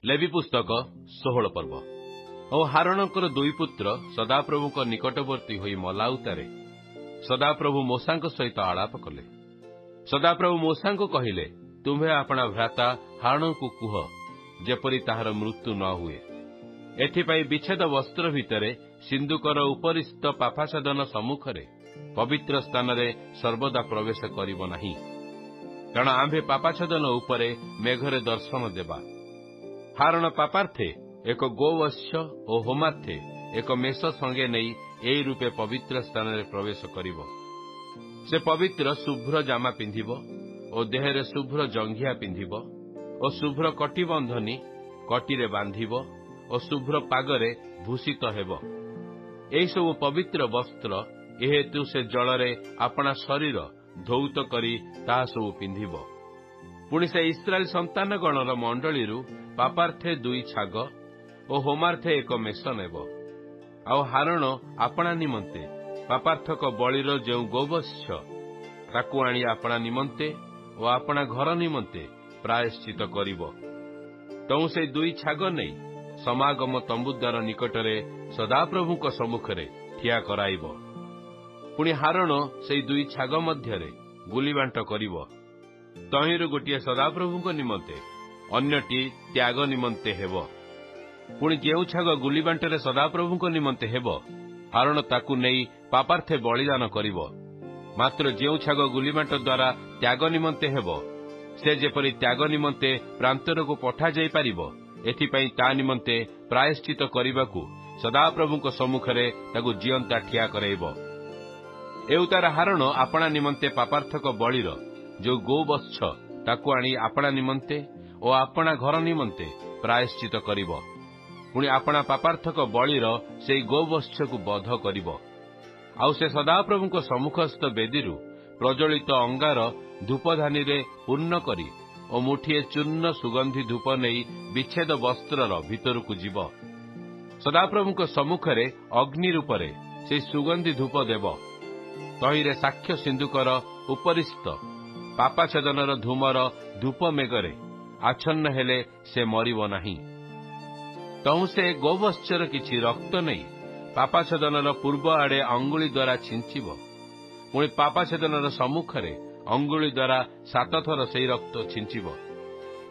Levy पुस्तक 16 पर्व और हारणकर दुई पुत्र सदाप्रभु निकटवर्ती होई मलाउतारे सदाप्रभु मूसा सहित आलाप कले। सदाप्रभु मूसा कहले, तुम्हें आपणा भ्राता हारण को कुह जेपरी ताहार मृत्यु न हुए। एथिपाई विच्छेद वस्त्र भितरे सिंधुकर उपरिस्थ पापाछादन सम्मुखरे पवित्र स्थान रे सर्वदा प्रवेश करिब नाही, कारण आम्भे पापाछादन उपरे मेघरे दर्शन देबा। हारण पापार्थे एक गोवत्स और होमार्थे एक मेष संगे नहीं एई रूपे पवित्र स्थान रे प्रवेश करिब। से पवित्र शुभ्र जामा पिंधिब और देहरे शुभ्र जंघिया पिंधिब और शुभ्र कटिबंधनी कटिरे बांधिब और शुभ्र पागरे भूषित हेब। एई सब पवित्र वस्त्र एहेतु से जलरे अपना शरीर धौत करी ताहा सब पिंधिब। पुणी से इस्राएल संतान गणर मंडली पापार्थे दुई छाग और होमार्थे एक मेष नेब। आउ हारण आपणा निमंते पापार्थक बलिर जो गोवत्स ताकू आनी आपणा निमंते और आपणा घर निमंते प्रायश्चित करिब। तौ से दुई छाग नहीं समागम तंबुद्वार निकटरे सदाप्रभु सम्मुखरे ठिया कराइब। पुणी हारण से दुई छाग मध्यरे गुलीबांट करिब। तहिरु गोटे सदाप्रभु निमंते अन्यटी त्याग निमंते हेब। पुणी जेउ छाग गुलीबांटरे सदाप्रभु निमंते हेब, हारण ताकू नहीं पापार्थे बलिदान करिब। मात्र जेउ छाग गुलीबांट द्वारा त्याग निमंते हेब, से जेपरी त्याग निमंते प्रांतर को पठा जाई पारिब, एथिपाई ता निमंते प्रायश्चित करिबाकू सदाप्रभु सम्मुखरे ताकू जियंता ठिया कराइब। एउतार हारण आपणा निमंते पापार्थक बलिर जो गोवत्स ताकू आनी आपणा निमंते और आपणा घर निमंते प्रायश्चित करिब। पुणी आपणा पापार्थक बलिर से गोवत्स को बध करिब। आउ से सदाप्रभु सम्मुखस्थ बेदीरु प्रज्वलित अंगार धूपधानी रे पूर्ण करी और मुठिए चूर्ण सुगंधी धूप नहीं विच्छेद वस्त्रर भितरकू जीव। सदाप्रभु सम्मुखरे अग्नि रूपरे से सुगंधी धूप देव। तहिरे साक्ष्य सिंधुकर उपरिस्थ पापाछेदनर धूमर धूप मेघरे आच्छन्न हेले से मरिब नाही। तहु से गोवत्सर किछि रक्त नहीं पापाछेदनर पूर्व आड़े अंगुली द्वारा छिंचिब। पुणी पापाछेदनर सम्मुखरे अंगुली द्वारा 7 थर से रक्त छिंचिब।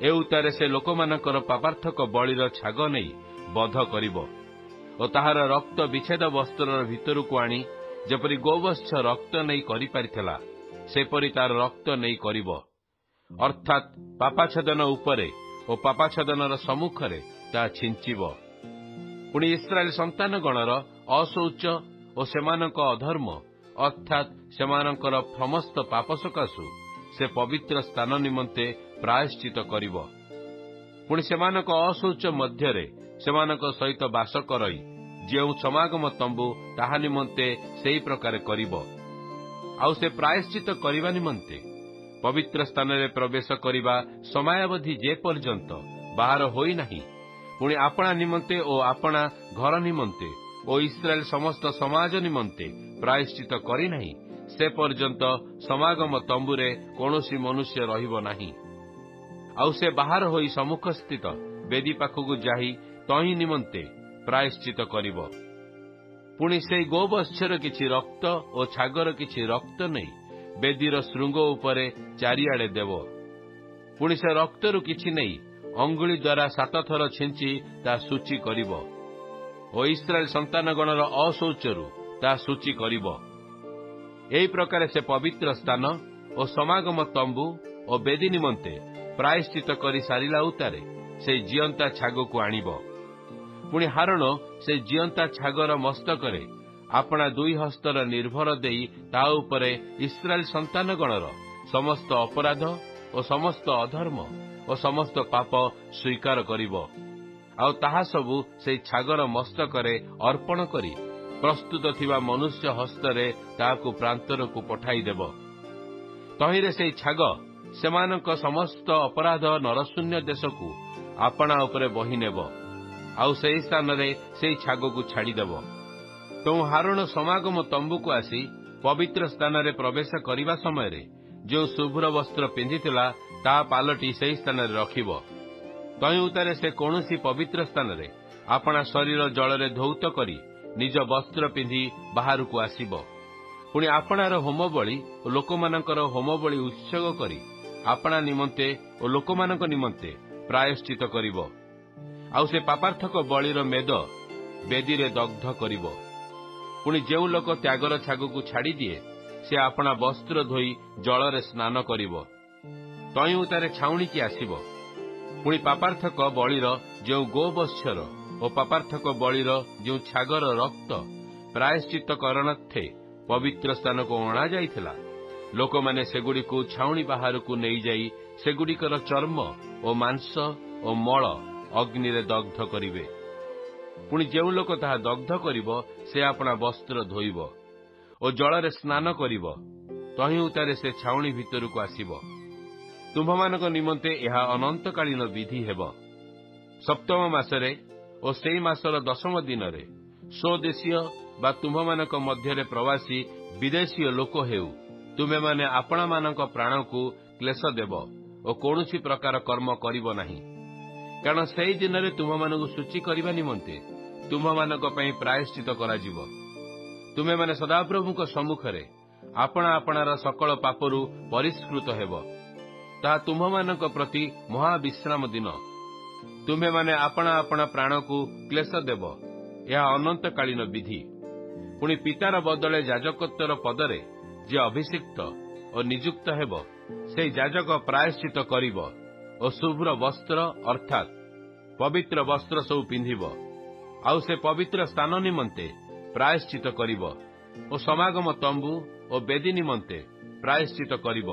ए उतारे से लोकमानकर पापार्थक बलिर छाग नहीं बध करिब और ताहार रक्त विच्छेद वस्त्रर भितरकू आनी जेपरी गोवत्स रक्त नहीं करि पारिथिला सेपरी तार रक्त नहीं करिब। अर्थात पापाछेदन उपरे और पापाछेदनर सम्मुखरे ता छिंचिब। पुणी इस्राएल संतान गणर अशौच और सेमानक अधर्म अर्थात सेमानकर समस्त पाप सकाशु से पवित्र स्थान निमंते प्रायश्चित करिब। पुणी सेमानक अशौच मध्यरे सेमानक सहित बास करई जेउ समागम तंबु ताहा निमंते सेई प्रकार करिब। आउ से प्रायश्चित करिबा निमंते पवित्र स्थान रे प्रवेश करिबा समयावधि जे पर्यंत बाहर होई नाही, पुणी आपणा निमंते और आपणा घर निमंते और इस्राएल समस्त समाज निमंते प्रायश्चित करि नाही, से पर्यंत समागम तंबुरे कोनोसी मनुष्य रहिब नाही। आउ से बाहर होई सम्मुख स्थित वेदी पाखकू जाही तही निमंते प्रायश्चित करिब। पुणी से गोवत्सर किछि रक्त और छागर किछि रक्त नहीं बेदीर श्रृंग उपरे चारिआडे देव। पुणी से रक्तरु किछि नहीं अंगुली द्वारा 7 थर छिंची ता सूची करिब और इस्राएल संतान गणर अशौचरु ता सूची करिब। एही प्रकार से पवित्र स्थान और समागम तंबु और बेदी निमंते प्रायश्चित करि सारिला उतारे से जियंता छाग को आनिब। पुणी हारण से जियंता छागर मस्तकरे आपणा दुई हस्तर निर्भर देई ता उपरे इस्राएल संतान गणर समस्त अपराध और समस्त अधर्म और समस्त पाप स्वीकार करिब। आउ ताहा सबु से छागर मस्तकरे अर्पण करी प्रस्तुत थिबा मनुष्य हस्तरे ताहाकू प्रांतर को पठाई देव। तहिरे से छाग सेमानक समस्त अपराध नरशून्य देशकू आपणा उपरे बही नेब। आउ से स्थान रे से छाग को छाड़ीदेव। तो हारण समागम तंबू को आसी पवित्र स्थान रे प्रवेश करिबा समय रे जो शुभ्र वस्त्र पिंधिथिला ता पालटी से स्थान रे रखिब। ତହିଁ ସେ କୌଣସି ପବିତ୍ର ସ୍ଥାନରେ ଆପଣା ଶରୀର ଜଳରେ ଧୌତ କରି ନିଜ ବସ୍ତ୍ର ପିନ୍ଧି ବାହାରକୁ ଆସିବ। ପୁଣି ଆପଣାର ହୋମବଳି ଓ ଲୋକମାନଙ୍କର ହୋମବଳି ଉତ୍ସର୍ଗ କରି ଆପଣା ନିମନ୍ତେ ଓ ଲୋକମାନଙ୍କ ନିମନ୍ତେ ପ୍ରାୟଶ୍ଚିତ କରିବ। ଆଉ ସେ ପାପାର୍ଥକ ବଳିର ମେଦ ବେଦୀରେ ଦଗ୍ଧ କରିବ। ପୁଣି ଯେଉଁ ଲୋକ ତ୍ୟାଗର ଛାଗକୁ ଛାଡ଼ିଦିଏ, ସେ ଆପଣା ବସ୍ତ୍ର ଧୋଇ ଜଳରେ ସ୍ନାନ କରିବ। ତହିଁ ଛାଉଣିକି ଆସିବ। ପୁଣି ପାପାର୍ଥକ ବଳିର ଯେଉଁ ଗୋବତ୍ସର ଓ ପାପାର୍ଥକ ବଳିର ଯେଉଁ ଛାଗର ରକ୍ତ ପ୍ରାୟଶ୍ଚିତ କରଣାର୍ଥେ ପବିତ୍ର ସ୍ଥାନକୁ ଅଣାଯାଇଥିଲା, ଲୋକମାନେ ସେଗୁଡ଼ିକୁ ଛାଉଣି ବାହାରକୁ ନେଇଯାଇ ସେଗୁଡ଼ିକର ଚର୍ମ ଓ ମାଂସ ଓ ମଳ ଅଗ୍ନିରେ ଦଗ୍ଧ କରିବେ। ପୁଣି ଯେଉଁ ଲୋକ ତାହା ଦଗ୍ଧ କରିବ, ସେ ଆପଣା ବସ୍ତ୍ର ଧୋଇବ ଓ ଜଳରେ ସ୍ନାନ କରିବ। ତହିଁ ସେ ଛାଉଣି ଭିତରକୁ ଆସିବ। ତୁମ୍ଭମାନଙ୍କ ନିମନ୍ତେ ଏହା ଅନନ୍ତକାଳୀନ ବିଧି ହେବ। ସପ୍ତମ ମାସରେ ଓ ସେହି ମାସର 10ମ ଦିନରେ ସ୍ୱଦେଶୀୟ ବା ତୁମ୍ଭମାନଙ୍କ ମଧ୍ୟରେ ପ୍ରବାସୀ ବିଦେଶୀୟ ଲୋକ ହେଉ, ତୁମେମାନେ ଆପଣାମାନଙ୍କ ପ୍ରାଣକୁ କ୍ଲେଶ ଦେବ ଓ କୌଣସି ପ୍ରକାର କର୍ମ କରିବ ନାହିଁ। କାରଣ ସେହି ଦିନରେ ତୁମ୍ଭମାନଙ୍କୁ ସୂଚୀ କରିବା ନିମନ୍ତେ ତୁମ୍ଭମାନଙ୍କ ପାଇଁ ପ୍ରାୟଶ୍ଚିତ କରାଯିବ। ତୁମେମାନେ ସଦାପ୍ରଭୁଙ୍କ ସମ୍ମୁଖରେ ଆପଣା ଆପଣାର ସକଳ ପାପରୁ ପରିଷ୍କୃତ ହେବ। ତାହା ତୁମ୍ଭମାନଙ୍କ ପ୍ରତି ମହାବିଶ୍ରାମ ଦିନ। ତୁମ୍ଭେମାନେ ଆପଣା ଆପଣା ପ୍ରାଣକୁ କ୍ଲେଶ ଦେବ। ଏହା ଅନନ୍ତକାଳୀନ ବିଧି। ପୁଣି ପିତାର ବଦଳେ ଯାଜକତ୍ୱର ପଦରେ ଯିଏ ଅଭିଷିକ୍ତ ଓ ନିଯୁକ୍ତ ହେବ, ସେହି ଯାଜକ ପ୍ରାୟଶ୍ଚିତ କରିବ ଓ ଶୁଭ୍ର ବସ୍ତ୍ର ଅର୍ଥାତ୍ ପବିତ୍ର ବସ୍ତ୍ର ସବୁ ପିନ୍ଧିବ। ଆଉ ସେ ପବିତ୍ର ସ୍ଥାନ ନିମନ୍ତେ ପ୍ରାୟଶ୍ଚିତ କରିବ ଓ ସମାଗମ ତମ୍ବୁ ଓ ବେଦୀ ନିମନ୍ତେ ପ୍ରାୟଶ୍ଚିତ କରିବ।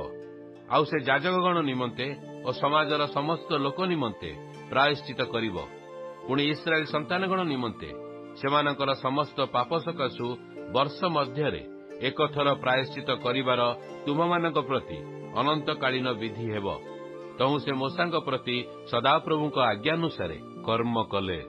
ଆଉ ସେ ଯାଜକଗଣ ନିମନ୍ତେ ଓ ସମାଜର ସମସ୍ତ ଲୋକ ନିମନ୍ତେ ପ୍ରାୟଶ୍ଚିତ କରିବ। ପୁଣି ଇସ୍ରାଏଲ ସନ୍ତାନଗଣ ନିମନ୍ତେ ସେମାନଙ୍କର ସମସ୍ତ ପାପ ସକାଶୁ ବର୍ଷ ମଧ୍ୟରେ ଏକଥର ପ୍ରାୟଶ୍ଚିତ କରିବାର ତୁମମାନଙ୍କ ପ୍ରତି ଅନନ୍ତକାଳୀନ ବିଧି ହେବ। ତହୁଁ ସେ ମୋଶାଙ୍କ ପ୍ରତି ସଦାପ୍ରଭୁଙ୍କ ଆଜ୍ଞାନୁସାରେ କର୍ମ କଲେ।